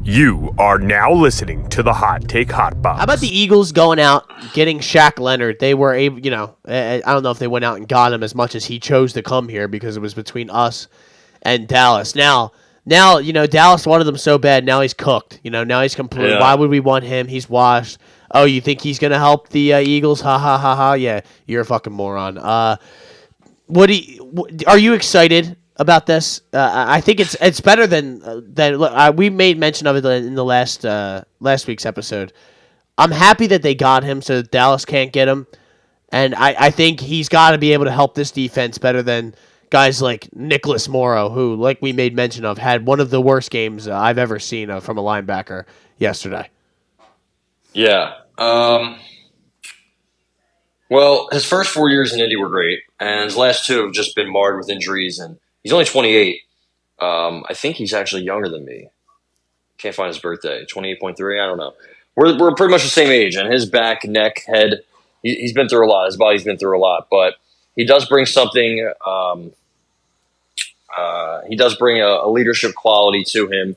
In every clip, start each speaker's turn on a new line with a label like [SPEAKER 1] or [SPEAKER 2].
[SPEAKER 1] You are now listening to the Hot Take Hot Box.
[SPEAKER 2] How about the Eagles going out, getting Shaq Leonard? They were able, I don't know if they went out and got him as much as he chose to come here because it was between us and Dallas. Now, Dallas wanted him so bad. Now he's cooked. Now he's complete.
[SPEAKER 3] Yeah.
[SPEAKER 2] Why would we want him? He's washed. Oh, you think he's going to help the Eagles? Ha, ha, ha, ha. Yeah, you're a fucking moron. Are you excited about this? I think it's better than we made mention of it in the last week's episode. I'm happy that they got him so that Dallas can't get him, and I think he's got to be able to help this defense better than guys like Nicholas Morrow, who, like we made mention of, had one of the worst games I've ever seen from a linebacker yesterday.
[SPEAKER 3] Yeah. Well, his first 4 years in Indy were great, and his last two have just been marred with injuries, and he's only 28. I think he's actually younger than me. Can't find his birthday. 28.3? I don't know. We're pretty much the same age, and his back, neck, head, he's been through a lot. His body's been through a lot, but he does bring something. He does bring a leadership quality to him.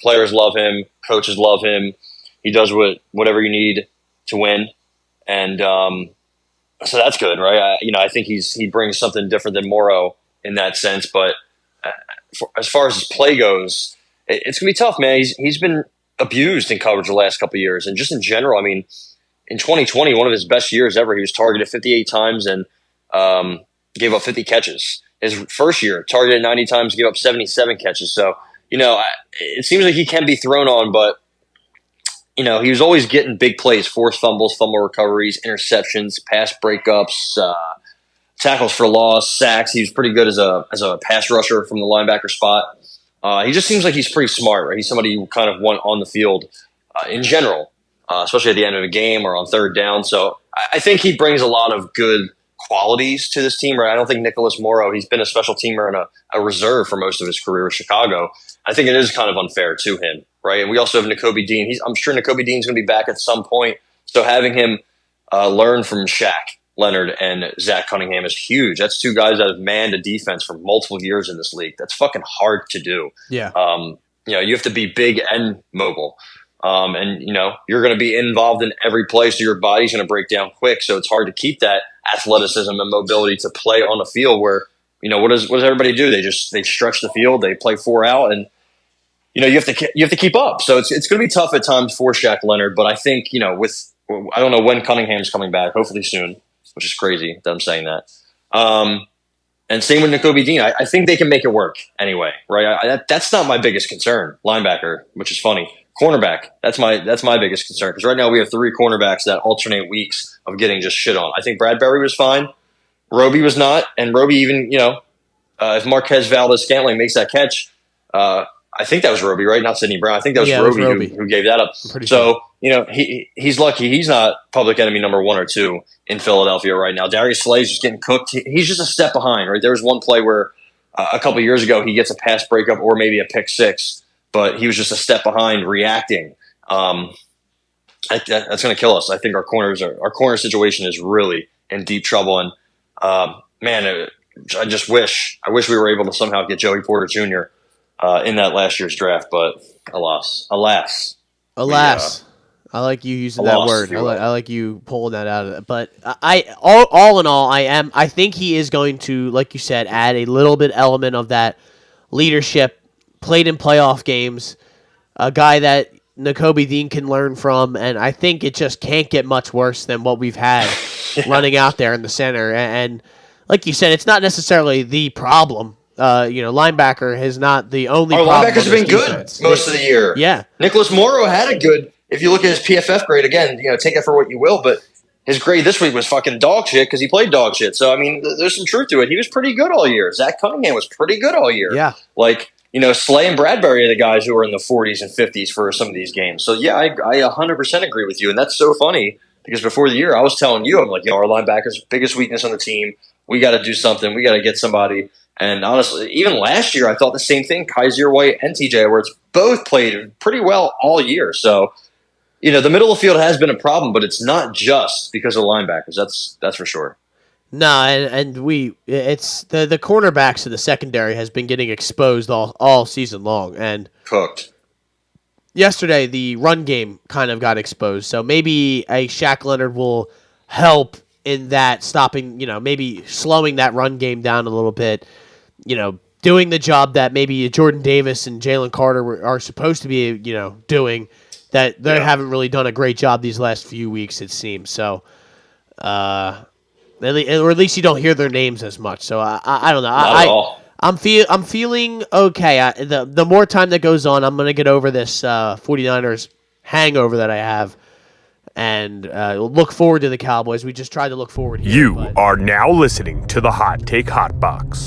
[SPEAKER 3] Players love him. Coaches love him. He does whatever you need to win, and so that's good, right? I think he brings something different than Morrow in that sense. But as far as his play goes, it's gonna be tough, man. He's been abused in coverage the last couple of years, and just in general. I mean, in 2020, one of his best years ever, he was targeted 58 times and gave up 50 catches. His first year, targeted 90 times, gave up 77 catches. So, it seems like he can be thrown on, but, he was always getting big plays, forced fumbles, fumble recoveries, interceptions, pass breakups, tackles for loss, sacks. He was pretty good as a pass rusher from the linebacker spot. He just seems like he's pretty smart, right? He's somebody you kind of want on the field in general, especially at the end of a game or on third down. So I think he brings a lot of good qualities to this team, right? I don't think Nicholas Morrow, he's been a special teamer and a reserve for most of his career with Chicago. I think it is kind of unfair to him, right? And we also have Nakobe Dean. I'm sure Nakobe Dean's going to be back at some point. So having him learn from Shaq Leonard and Zach Cunningham is huge. That's two guys that have manned a defense for multiple years in this league. That's fucking hard to do.
[SPEAKER 2] Yeah.
[SPEAKER 3] You have to be big and mobile. And you're going to be involved in every play, so your body's going to break down quick. So it's hard to keep that athleticism and mobility to play on a field where, what does everybody do? They stretch the field, they play 4 out, and you have to keep up. So it's going to be tough at times for Shaq Leonard. But I think I don't know when Cunningham's coming back. Hopefully soon, which is crazy that I'm saying that. And same with Nakobe Dean. I think they can make it work anyway, right? That's not my biggest concern. Linebacker, which is funny. Cornerback, that's my biggest concern, because right now we have 3 cornerbacks that alternate weeks of getting just shit on. I think Bradbury was fine. Roby was not. And Roby even, if Marquez Valdez-Scantling makes that catch, I think that was Roby, right? Not Sidney Brown. I think that was Roby. Who gave that up. So, sure. He's lucky. He's not public enemy number 1 or 2 in Philadelphia right now. Darius Slay's just getting cooked. He's just a step behind, right? There was one play where a couple of years ago he gets a pass breakup or maybe a pick six, but he was just a step behind reacting. That's going to kill us. I think our corner situation is really in deep trouble. And I just wish we were able to somehow get Joey Porter Jr. In that last year's draft, but alas.
[SPEAKER 2] I like you using that word. I like you pulling that out of it. But all in all, I think he is going to, like you said, add a little bit element of that leadership, played in playoff games, a guy that Nakobe Dean can learn from, and I think it just can't get much worse than what we've had running out there in the center. And like you said, it's not necessarily the problem. Linebacker is not the only problem.
[SPEAKER 3] Our linebackers have been good most of the year.
[SPEAKER 2] Yeah.
[SPEAKER 3] Nicholas Morrow had a good, if you look at his PFF grade, again, take it for what you will, but his grade this week was fucking dog shit because he played dog shit. So, I mean, there's some truth to it. He was pretty good all year. Zach Cunningham was pretty good all year.
[SPEAKER 2] Yeah.
[SPEAKER 3] Slay and Bradbury are the guys who are in the 40s and 50s for some of these games. So, yeah, I 100% agree with you. And that's so funny because before the year, I was telling you, I'm like, our linebackers, biggest weakness on the team. We got to do something. We got to get somebody. And honestly, even last year, I thought the same thing. Kaiser White and TJ Edwards both played pretty well all year. So, the middle of the field has been a problem, but it's not just because of linebackers. That's for sure.
[SPEAKER 2] No, it's the cornerbacks of the secondary has been getting exposed all season long and
[SPEAKER 3] cooked.
[SPEAKER 2] yesterday the run game kind of got exposed. So maybe a Shaq Leonard will help in that stopping, maybe slowing that run game down a little bit, doing the job that maybe Jordan Davis and Jalen Carter are supposed to be, doing that they haven't really done a great job these last few weeks, it seems. So, or at least you don't hear their names as much. So I don't know.
[SPEAKER 3] Not at all.
[SPEAKER 2] I'm feeling okay. The more time that goes on, I'm gonna get over this 49ers hangover that I have, and look forward to the Cowboys. We just tried to look forward here.
[SPEAKER 1] You are now listening to the Hot Take Hot Box.